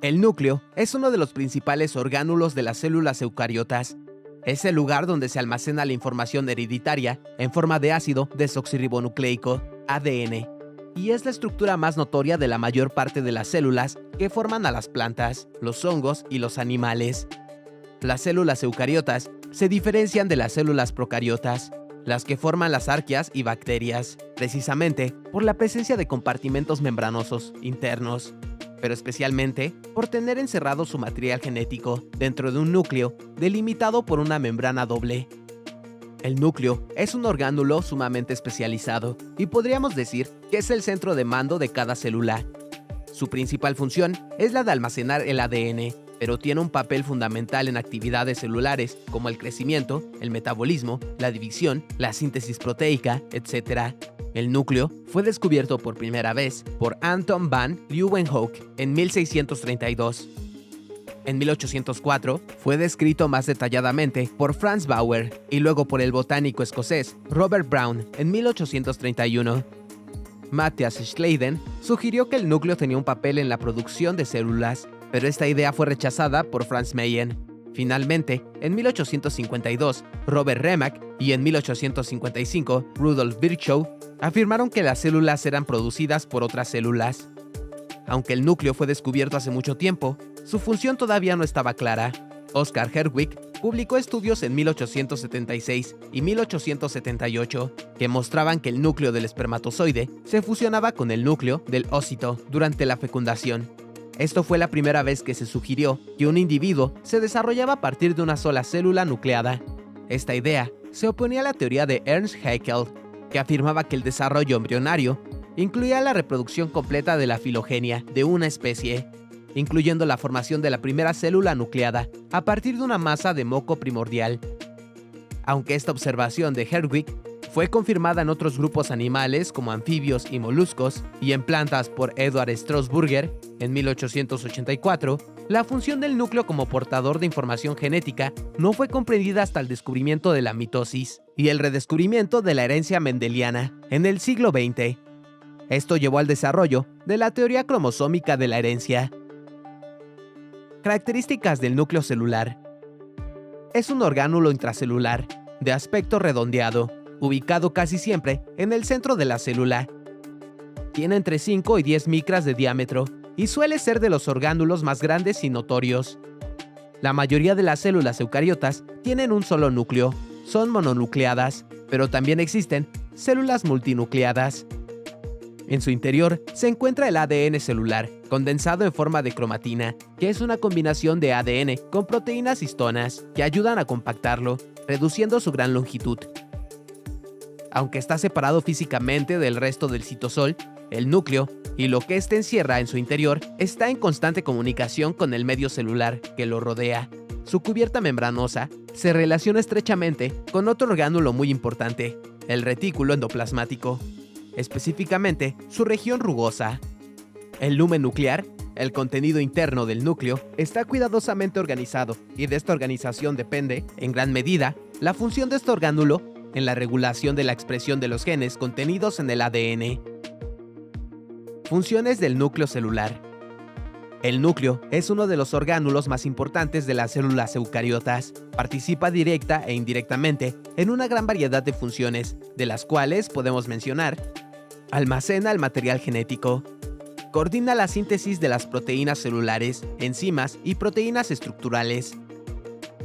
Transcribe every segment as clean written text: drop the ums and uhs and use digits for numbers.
El núcleo es uno de los principales orgánulos de las células eucariotas. Es el lugar donde se almacena la información hereditaria en forma de ácido desoxirribonucleico, ADN, y es la estructura más notoria de la mayor parte de las células que forman a las plantas, los hongos y los animales. Las células eucariotas se diferencian de las células procariotas, las que forman las arqueas y bacterias, precisamente por la presencia de compartimentos membranosos internos, pero especialmente por tener encerrado su material genético dentro de un núcleo delimitado por una membrana doble. El núcleo es un orgánulo sumamente especializado y podríamos decir que es el centro de mando de cada célula. Su principal función es la de almacenar el ADN, pero tiene un papel fundamental en actividades celulares como el crecimiento, el metabolismo, la división, la síntesis proteica, etc. El núcleo fue descubierto por primera vez por Anton van Leeuwenhoek en 1632. En 1804 fue descrito más detalladamente por Franz Bauer y luego por el botánico escocés Robert Brown en 1831. Matthias Schleiden sugirió que el núcleo tenía un papel en la producción de células, pero esta idea fue rechazada por Franz Mayen. Finalmente, en 1852, Robert Remak y en 1855, Rudolf Virchow afirmaron que las células eran producidas por otras células. Aunque el núcleo fue descubierto hace mucho tiempo, su función todavía no estaba clara. Oscar Herwig publicó estudios en 1876 y 1878 que mostraban que el núcleo del espermatozoide se fusionaba con el núcleo del ósito durante la fecundación. Esto fue la primera vez que se sugirió que un individuo se desarrollaba a partir de una sola célula nucleada. Esta idea se oponía a la teoría de Ernst Haeckel, que afirmaba que el desarrollo embrionario incluía la reproducción completa de la filogenia de una especie, incluyendo la formación de la primera célula nucleada a partir de una masa de moco primordial. Aunque esta observación de Herwig fue confirmada en otros grupos animales como anfibios y moluscos y en plantas por Edward Strauss-Burger en 1884, la función del núcleo como portador de información genética no fue comprendida hasta el descubrimiento de la mitosis y el redescubrimiento de la herencia mendeliana en el siglo XX. Esto llevó al desarrollo de la teoría cromosómica de la herencia. Características del núcleo celular. Es un orgánulo intracelular, de aspecto redondeado, ubicado casi siempre en el centro de la célula. Tiene entre 5 y 10 micras de diámetro y suele ser de los orgánulos más grandes y notorios. La mayoría de las células eucariotas tienen un solo núcleo, son mononucleadas, pero también existen células multinucleadas. En su interior se encuentra el ADN celular, condensado en forma de cromatina, que es una combinación de ADN con proteínas histonas que ayudan a compactarlo, reduciendo su gran longitud. Aunque está separado físicamente del resto del citosol, el núcleo y lo que éste encierra en su interior está en constante comunicación con el medio celular que lo rodea. Su cubierta membranosa se relaciona estrechamente con otro orgánulo muy importante, el retículo endoplasmático, específicamente su región rugosa. El lumen nuclear, el contenido interno del núcleo, está cuidadosamente organizado y de esta organización depende, en gran medida, la función de este orgánulo en la regulación de la expresión de los genes contenidos en el ADN. Funciones del núcleo celular. El núcleo es uno de los orgánulos más importantes de las células eucariotas. Participa directa e indirectamente en una gran variedad de funciones, de las cuales podemos mencionar: almacena el material genético, coordina la síntesis de las proteínas celulares, enzimas y proteínas estructurales,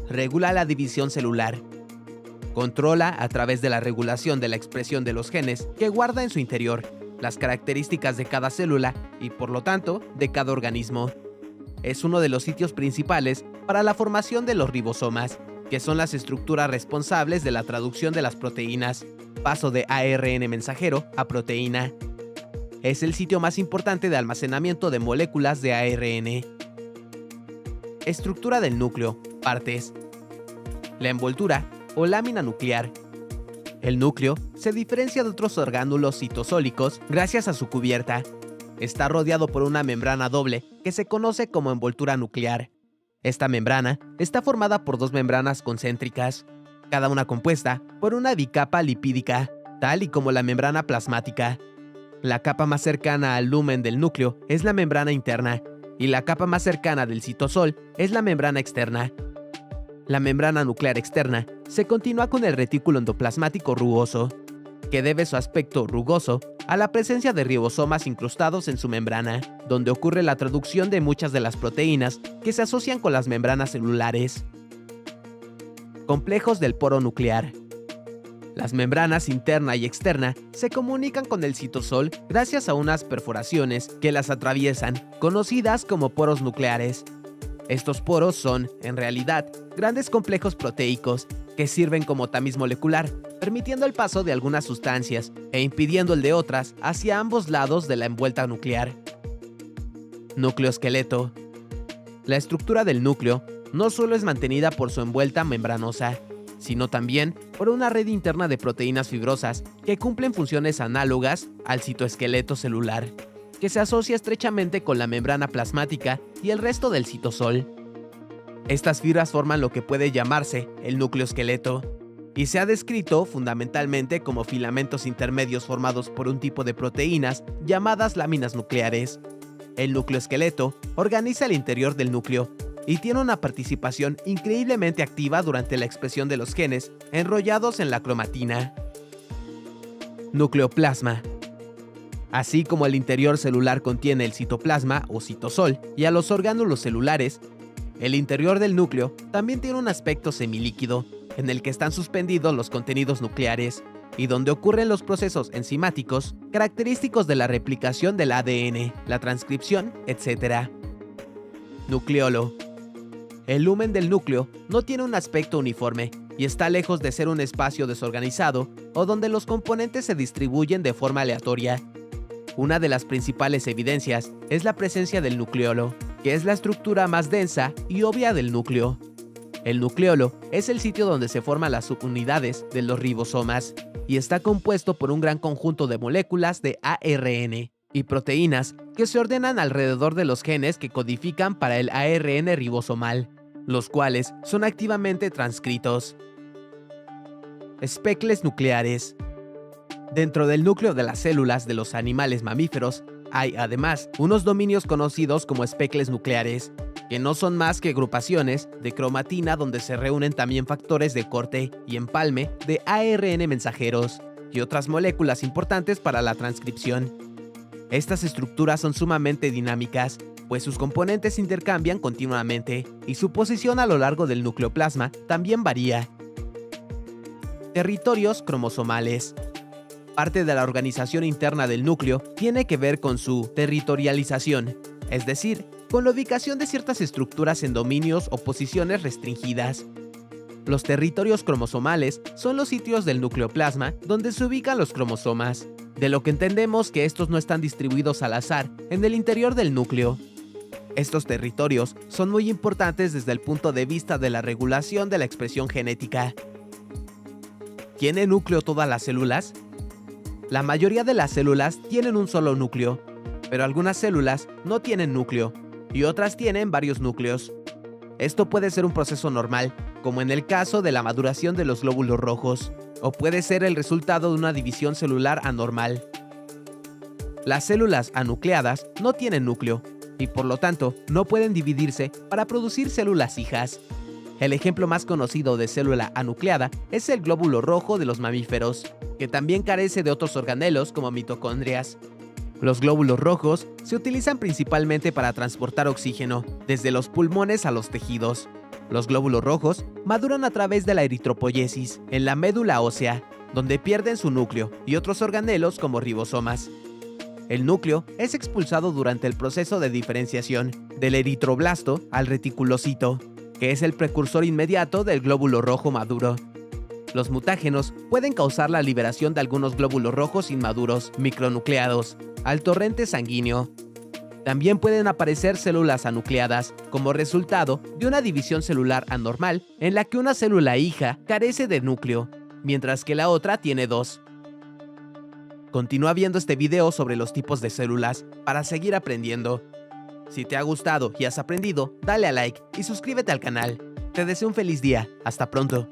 regula la división celular, controla a través de la regulación de la expresión de los genes que guarda en su interior las características de cada célula y, por lo tanto, de cada organismo. Es uno de los sitios principales para la formación de los ribosomas, que son las estructuras responsables de la traducción de las proteínas, paso de ARN mensajero a proteína. Es el sitio más importante de almacenamiento de moléculas de ARN. Estructura del núcleo, partes. La envoltura o lámina nuclear. El núcleo se diferencia de otros orgánulos citosólicos gracias a su cubierta. Está rodeado por una membrana doble que se conoce como envoltura nuclear. Esta membrana está formada por dos membranas concéntricas, cada una compuesta por una bicapa lipídica, tal y como la membrana plasmática. La capa más cercana al lumen del núcleo es la membrana interna, y la capa más cercana del citosol es la membrana externa. La membrana nuclear externa se continúa con el retículo endoplasmático rugoso, que debe su aspecto rugoso a la presencia de ribosomas incrustados en su membrana, donde ocurre la traducción de muchas de las proteínas que se asocian con las membranas celulares. Complejos del poro nuclear. Las membranas interna y externa se comunican con el citosol gracias a unas perforaciones que las atraviesan, conocidas como poros nucleares. Estos poros son, en realidad, grandes complejos proteicos que sirven como tamiz molecular, permitiendo el paso de algunas sustancias e impidiendo el de otras hacia ambos lados de la envuelta nuclear. Nucleoesqueleto. La estructura del núcleo no solo es mantenida por su envuelta membranosa, sino también por una red interna de proteínas fibrosas que cumplen funciones análogas al citoesqueleto celular, que se asocia estrechamente con la membrana plasmática y el resto del citosol. Estas fibras forman lo que puede llamarse el nucleoesqueleto, y se ha descrito fundamentalmente como filamentos intermedios formados por un tipo de proteínas llamadas láminas nucleares. El nucleoesqueleto organiza el interior del núcleo y tiene una participación increíblemente activa durante la expresión de los genes enrollados en la cromatina. Nucleoplasma. Así como el interior celular contiene el citoplasma o citosol y a los orgánulos celulares, el interior del núcleo también tiene un aspecto semilíquido, en el que están suspendidos los contenidos nucleares y donde ocurren los procesos enzimáticos característicos de la replicación del ADN, la transcripción, etc. Nucleolo. El lumen del núcleo no tiene un aspecto uniforme y está lejos de ser un espacio desorganizado o donde los componentes se distribuyen de forma aleatoria. Una de las principales evidencias es la presencia del nucleolo, que es la estructura más densa y obvia del núcleo. El nucleolo es el sitio donde se forman las subunidades de los ribosomas y está compuesto por un gran conjunto de moléculas de ARN y proteínas que se ordenan alrededor de los genes que codifican para el ARN ribosomal, los cuales son activamente transcritos. Especles nucleares. Dentro del núcleo de las células de los animales mamíferos, hay además unos dominios conocidos como especles nucleares, que no son más que agrupaciones de cromatina donde se reúnen también factores de corte y empalme de ARN mensajeros y otras moléculas importantes para la transcripción. Estas estructuras son sumamente dinámicas, pues sus componentes se intercambian continuamente y su posición a lo largo del nucleoplasma también varía. Territorios cromosomales. Parte de la organización interna del núcleo tiene que ver con su territorialización, es decir, con la ubicación de ciertas estructuras en dominios o posiciones restringidas. Los territorios cromosomales son los sitios del nucleoplasma donde se ubican los cromosomas, de lo que entendemos que estos no están distribuidos al azar en el interior del núcleo. Estos territorios son muy importantes desde el punto de vista de la regulación de la expresión genética. ¿Tiene núcleo todas las células? La mayoría de las células tienen un solo núcleo, pero algunas células no tienen núcleo y otras tienen varios núcleos. Esto puede ser un proceso normal, como en el caso de la maduración de los glóbulos rojos, o puede ser el resultado de una división celular anormal. Las células anucleadas no tienen núcleo y por lo tanto no pueden dividirse para producir células hijas. El ejemplo más conocido de célula anucleada es el glóbulo rojo de los mamíferos, que también carece de otros organelos como mitocondrias. Los glóbulos rojos se utilizan principalmente para transportar oxígeno, desde los pulmones a los tejidos. Los glóbulos rojos maduran a través de la eritropoyesis en la médula ósea, donde pierden su núcleo y otros organelos como ribosomas. El núcleo es expulsado durante el proceso de diferenciación del eritroblasto al reticulocito, que es el precursor inmediato del glóbulo rojo maduro. Los mutágenos pueden causar la liberación de algunos glóbulos rojos inmaduros, micronucleados, al torrente sanguíneo. También pueden aparecer células anucleadas como resultado de una división celular anormal en la que una célula hija carece de núcleo, mientras que la otra tiene dos. Continúa viendo este video sobre los tipos de células para seguir aprendiendo. Si te ha gustado y has aprendido, dale a like y suscríbete al canal. Te deseo un feliz día. Hasta pronto.